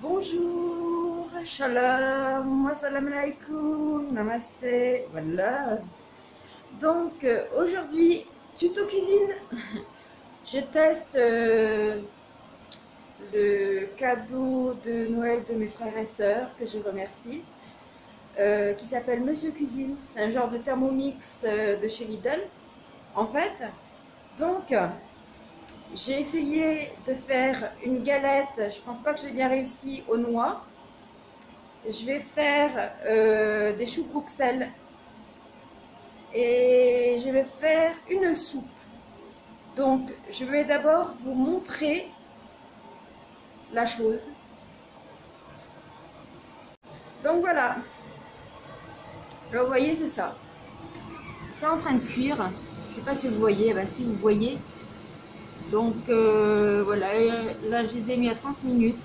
Bonjour, shalom, assalamu alaikum, namaste, voilà. Donc aujourd'hui, tuto cuisine. Je teste le cadeau de Noël de mes frères et sœurs, que je remercie, qui s'appelle Monsieur Cuisine. C'est un genre de Thermomix de chez Lidl, en fait. Donc, j'ai essayé de faire une galette, je pense pas que j'ai bien réussi, aux noix. Je vais faire des choux Bruxelles et je vais faire une soupe. Donc, je vais d'abord vous montrer la chose. Donc voilà. Là, vous voyez, c'est ça. C'est en train de cuire. Je sais pas si vous voyez. Bah, si vous voyez. Donc voilà. Là, je les ai mis à 30 minutes.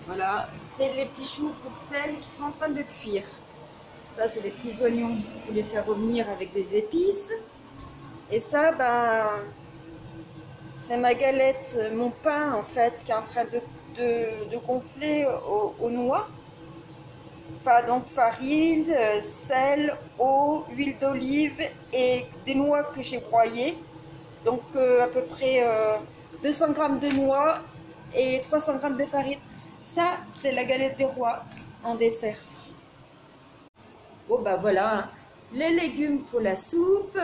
Voilà. C'est les petits choux Bruxelles qui sont en train de cuire. Ça, c'est les petits oignons. Je les faire revenir avec des épices. Et ça, ben, c'est ma galette, mon pain en fait, qui est en train de gonfler aux noix. Enfin, donc farine, sel, eau, huile d'olive et des noix que j'ai broyées. Donc à peu près 200 g de noix et 300 g de farine. Ça, c'est la galette des rois en dessert. Bon, bah voilà, les légumes pour la soupe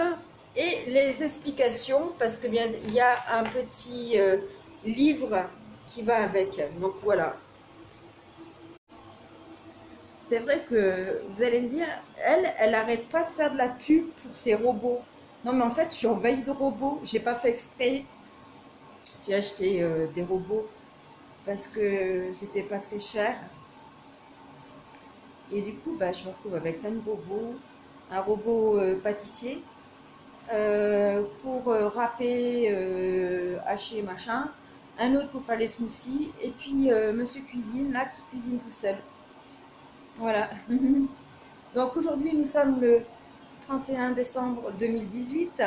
et les explications, parce que bien il y a un petit livre qui va avec. Donc voilà. C'est vrai que vous allez me dire, elle n'arrête pas de faire de la pub pour ses robots. Non, mais en fait, je suis envahie de robots. J'ai pas fait exprès. J'ai acheté des robots parce que c'était pas très cher. Et du coup, bah, je me retrouve avec plein de robots. Un robot pâtissier pour râper, hacher, machin. Un autre pour faire les smoothies. Et puis, Monsieur Cuisine, là, qui cuisine tout seul. Voilà. Donc aujourd'hui, nous sommes le 31 décembre 2018.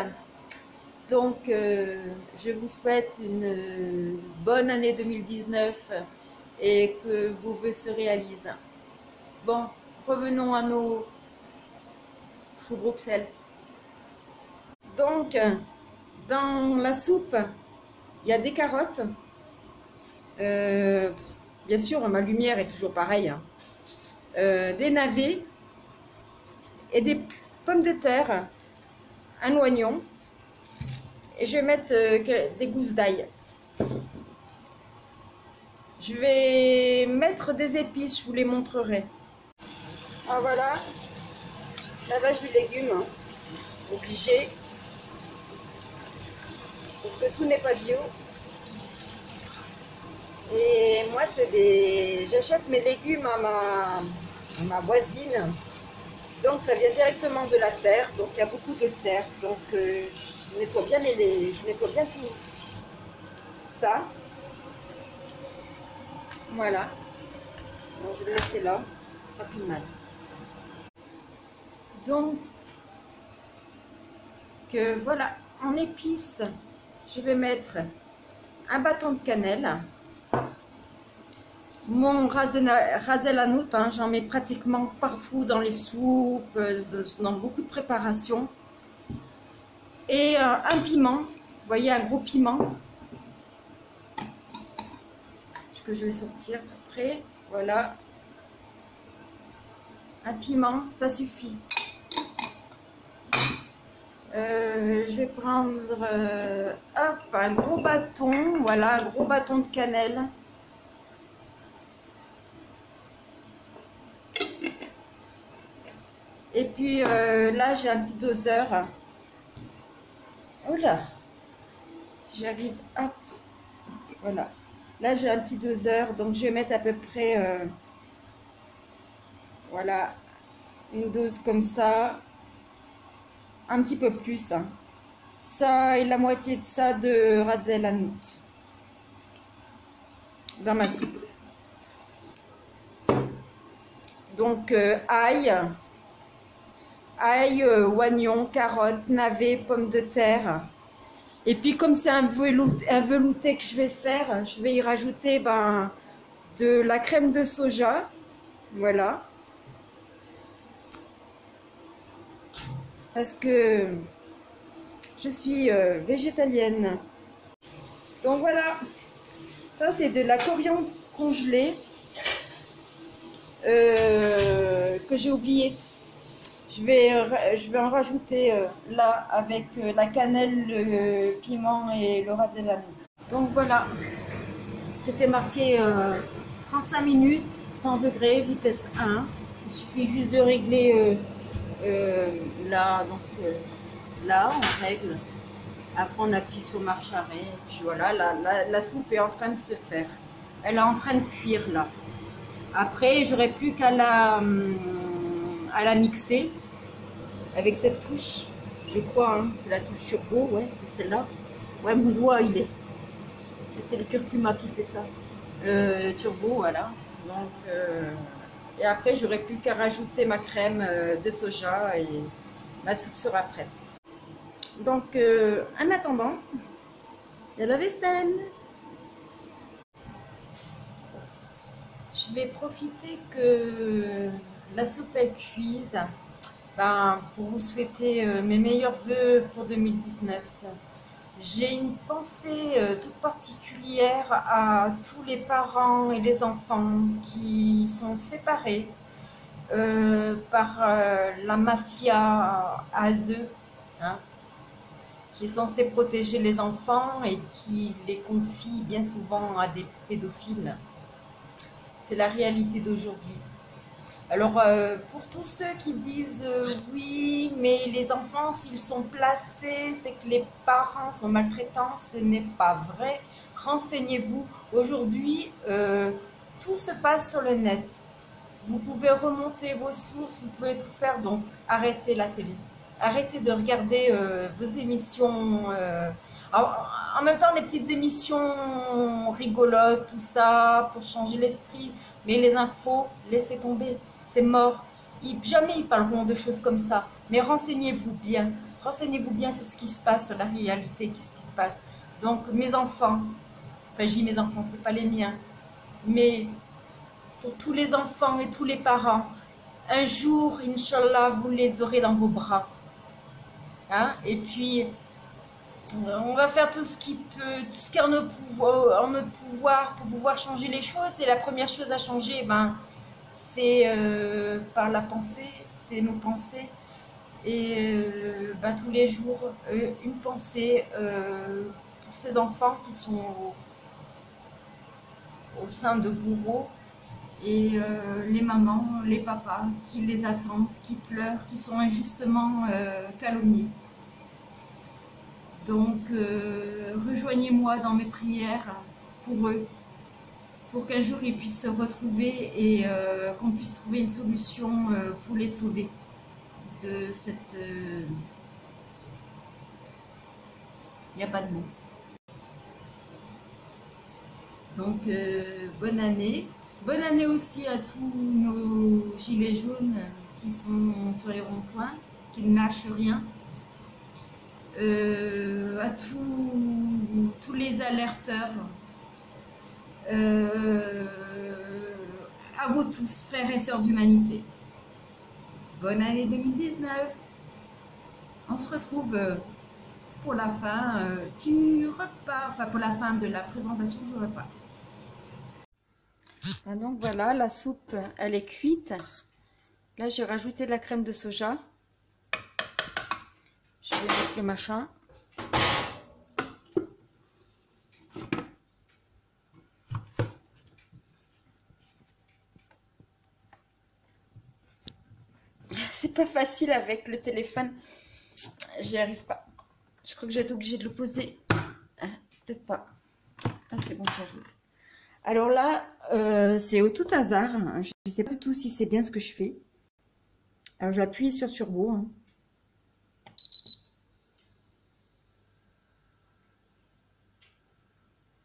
Donc, je vous souhaite une bonne année 2019 et que vos vœux se réalisent. Bon, revenons à nos choux Bruxelles. Donc, dans la soupe, il y a des carottes. Bien sûr, ma lumière est toujours pareille. Des navets et des pommes de terre, un oignon. Et je vais mettre des gousses d'ail. Je vais mettre des épices, je vous les montrerai. Ah voilà, lavage du légume, hein. Obligé, parce que tout n'est pas bio. Et moi, j'achète mes légumes à ma voisine, donc ça vient directement de la terre, donc il y a beaucoup de terre, donc je nettoie bien tout ça. Voilà. Donc je vais le laisser là, pas plus mal. Donc voilà, en épices, je vais mettre un bâton de cannelle. Mon rasel à note, hein, j'en mets pratiquement partout dans les soupes, dans beaucoup de préparations. Et un piment, vous voyez, un gros piment que je vais sortir tout près. Voilà, un piment, ça suffit. Je vais prendre hop, un gros bâton, voilà, un gros bâton de cannelle. Et puis là, j'ai un petit doseur. Oula, si j'arrive, hop, voilà. Là, j'ai un petit doseur, donc je vais mettre à peu près, voilà, une dose comme ça, un petit peu plus. Hein. Ça et la moitié de ça de ras el hanout dans ma soupe. Donc, ail, oignon, carottes, navets, pommes de terre. Et puis comme c'est un velouté que je vais faire, je vais y rajouter de la crème de soja. Voilà. Parce que je suis végétalienne. Donc voilà. Ça, c'est de la coriandre congelée que j'ai oublié. Je vais en rajouter là avec la cannelle, le piment et le ras de l'anneau. Donc voilà, c'était marqué 35 minutes, 100 degrés, vitesse 1. Il suffit juste de régler là, donc là, on règle. Après, on appuie sur marche arrêt. Et puis voilà, la soupe est en train de se faire. Elle est en train de cuire là. Après, j'aurai plus qu'à la mixer avec cette touche, je crois, hein, c'est la touche turbo, ouais, c'est celle-là. Ouais, mon doigt, il est. C'est le curcuma qui fait ça. Turbo, voilà. Donc, et après, j'aurai plus qu'à rajouter ma crème de soja et ma soupe sera prête. Donc, en attendant, il y a la vaisselle. Je vais profiter que la soupe elle cuise pour vous souhaiter mes meilleurs vœux pour 2019. J'ai une pensée toute particulière à tous les parents et les enfants qui sont séparés par la mafia ASE, hein, qui est censée protéger les enfants et qui les confie bien souvent à des pédophiles. C'est la réalité d'aujourd'hui. Alors, pour tous ceux qui disent oui, mais les enfants, s'ils sont placés, c'est que les parents sont maltraitants, ce n'est pas vrai. Renseignez-vous. Aujourd'hui, tout se passe sur le net. Vous pouvez remonter vos sources, vous pouvez tout faire, donc arrêtez la télé. Arrêtez de regarder vos émissions. En même temps, les petites émissions rigolotes, tout ça, pour changer l'esprit. Mais les infos, laissez tomber. C'est mort. Jamais ils parleront de choses comme ça. Mais renseignez-vous bien. Renseignez-vous bien sur ce qui se passe, sur la réalité, ce qui se passe. Donc, mes enfants, enfin, j'ai mes enfants, c'est pas les miens. Mais pour tous les enfants et tous les parents, un jour, Inch'Allah, vous les aurez dans vos bras. Hein? Et puis, on va faire tout ce qui est en notre pouvoir pour pouvoir changer les choses. Et la première chose à changer, c'est par la pensée, c'est nos pensées. Et tous les jours, une pensée pour ces enfants qui sont au sein de bourreaux. Et les mamans, les papas qui les attendent, qui pleurent, qui sont injustement calomniés. Donc, rejoignez-moi dans mes prières pour eux, pour qu'un jour ils puissent se retrouver et qu'on puisse trouver une solution pour les sauver de cette... Il n'y a pas de mots. Donc, bonne année. Bonne année aussi à tous nos gilets jaunes qui sont sur les ronds-points, qui ne lâchent rien. À tous les alerteurs, à vous tous, frères et sœurs d'humanité. Bonne année 2019. On se retrouve pour la fin du repas, enfin pour la fin de la présentation du repas. Donc voilà, la soupe, elle est cuite. Là, j'ai rajouté de la crème de soja. Je vais mettre le machin. C'est pas facile avec le téléphone. J'y arrive pas. Je crois que je vais être obligée de le poser. Peut-être pas. Ah, c'est bon, j'y arrive. Alors là, c'est au tout hasard. Je ne sais pas du tout si c'est bien ce que je fais. Alors, j'appuie sur turbo. Hein.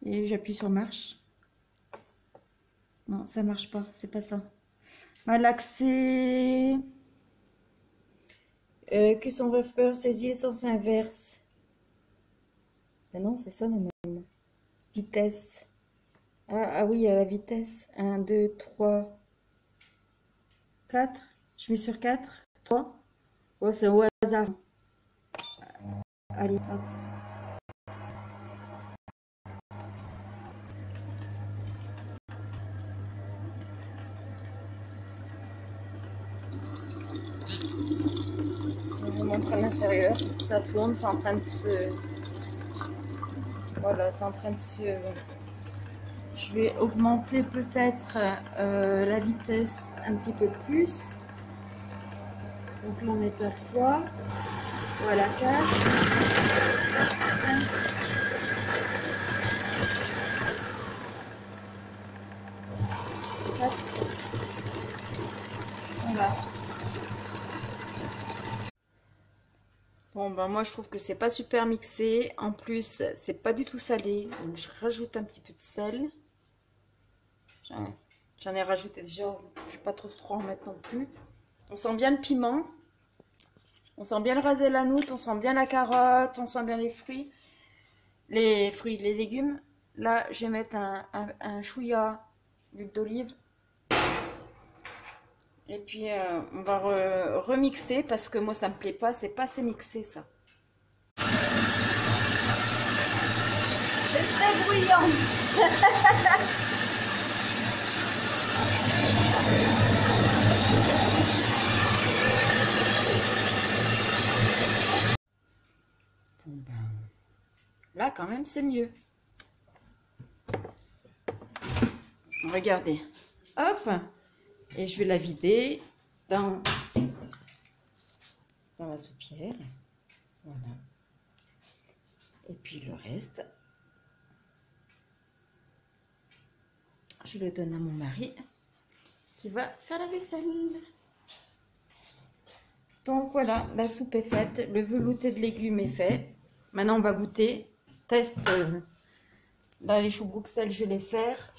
Et j'appuie sur marche. Non, ça marche pas. C'est pas ça. Malaxer. Que son repère saisit le sens inverse. Ben non, c'est ça normalement. Vitesse. Ah oui, à la vitesse. 1, 2, 3, 4. Je mets sur 4. 3. Oh, c'est au hasard. Allez, hop. Je vous montre à l'intérieur. Ça tourne, c'est en train de se... Voilà, c'est en train de se... Je vais augmenter peut-être la vitesse un petit peu plus. Donc là on est à 3. Voilà, 4. 5. Voilà. Bon ben moi je trouve que c'est pas super mixé. En plus c'est pas du tout salé. Donc je rajoute un petit peu de sel. J'en ai rajouté déjà. Je vais pas trop en mettre non plus. On sent bien le piment. On sent bien le raselanout. On sent bien la carotte. On sent bien les fruits. Les légumes. Là je vais mettre un chouïa d'huile d'olive. Et puis on va remixer parce que moi ça me plaît pas, c'est pas assez mixé ça. C'est très bruyant. Bon ben, là quand même c'est mieux. Regardez, hop. Et je vais la vider dans la soupière. Voilà. Et puis le reste, je le donne à mon mari qui va faire la vaisselle. Donc voilà, la soupe est faite, le velouté de légumes est fait. Maintenant on va goûter. Test. Là les choux Bruxelles, je vais les faire.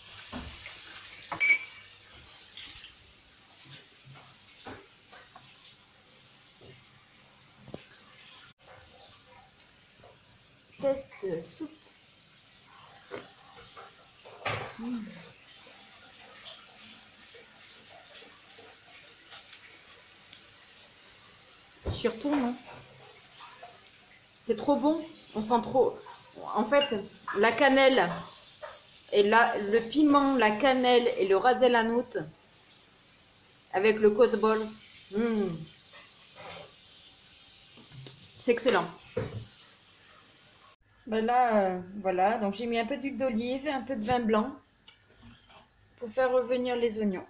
Test soupe. J'y retourne. Hein. C'est trop bon. On sent trop. En fait, la cannelle et le piment, la cannelle et le raselanout avec le cosbol. C'est excellent. Ben là, voilà. Donc j'ai mis un peu d'huile d'olive, un peu de vin blanc pour faire revenir les oignons.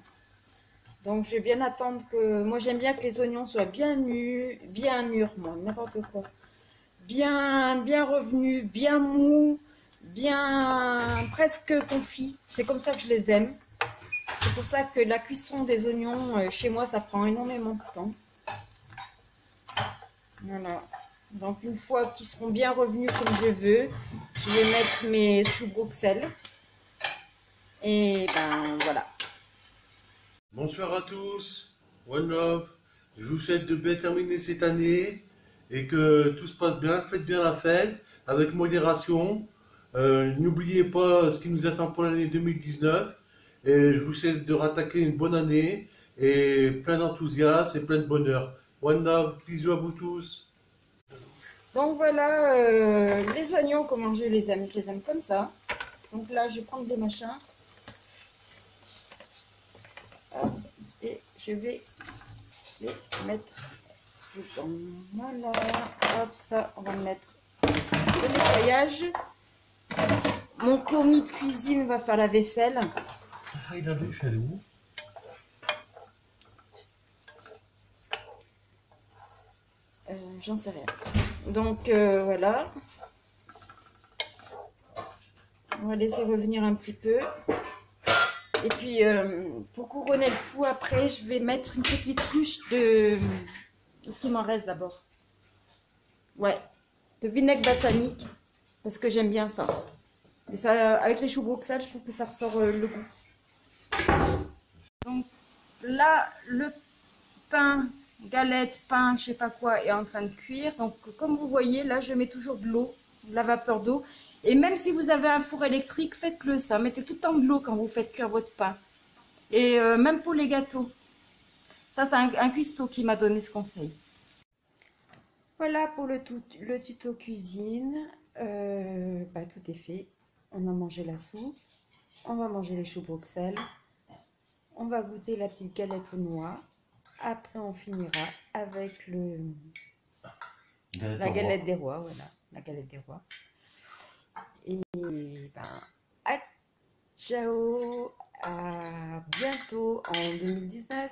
Donc je vais bien attendre que... Moi j'aime bien que les oignons soient bien mûrs, moi, n'importe quoi. Bien revenus, bien mous, bien presque confits. C'est comme ça que je les aime. C'est pour ça que la cuisson des oignons, chez moi, ça prend énormément de temps. Voilà. Donc une fois qu'ils seront bien revenus comme je veux, je vais mettre mes choux Bruxelles. Et ben voilà. Bonsoir à tous, One Love. Je vous souhaite de bien terminer cette année et que tout se passe bien. Faites bien la fête avec modération. N'oubliez pas ce qui nous attend pour l'année 2019. Et je vous souhaite de rattaquer une bonne année et plein d'enthousiasme et plein de bonheur. One Love, bisous à vous tous. Donc voilà, les oignons, comment je les aime comme ça. Donc là, je vais prendre des machins. Hop, et je vais les mettre dedans. Voilà, hop, ça, on va mettre le nettoyage. Mon commis de cuisine va faire la vaisselle. Ah, il a vu, je suis allé où? J'en sais rien. Donc voilà. On va laisser revenir un petit peu. Et puis pour couronner le tout après, je vais mettre une petite couche de... Qu'est-ce qu'il m'en reste d'abord? Ouais, de vinaigre balsamique. Parce que j'aime bien ça. Et ça, avec les choux Bruxelles, je trouve que ça ressort le goût. Donc là, le pain, galette, pain, je sais pas quoi, est en train de cuire. Donc comme vous voyez, là, je mets toujours de l'eau, de la vapeur d'eau. Et même si vous avez un four électrique, faites-le ça. Mettez tout le temps de l'eau quand vous faites cuire votre pain. Et même pour les gâteaux. Ça, c'est un cuistot qui m'a donné ce conseil. Voilà pour le tuto cuisine. Tout est fait. On a mangé la soupe. On va manger les choux Bruxelles. On va goûter la petite galette aux noix. Après, on finira avec la galette des rois. Voilà, la galette des rois. Et ciao, à bientôt en 2019.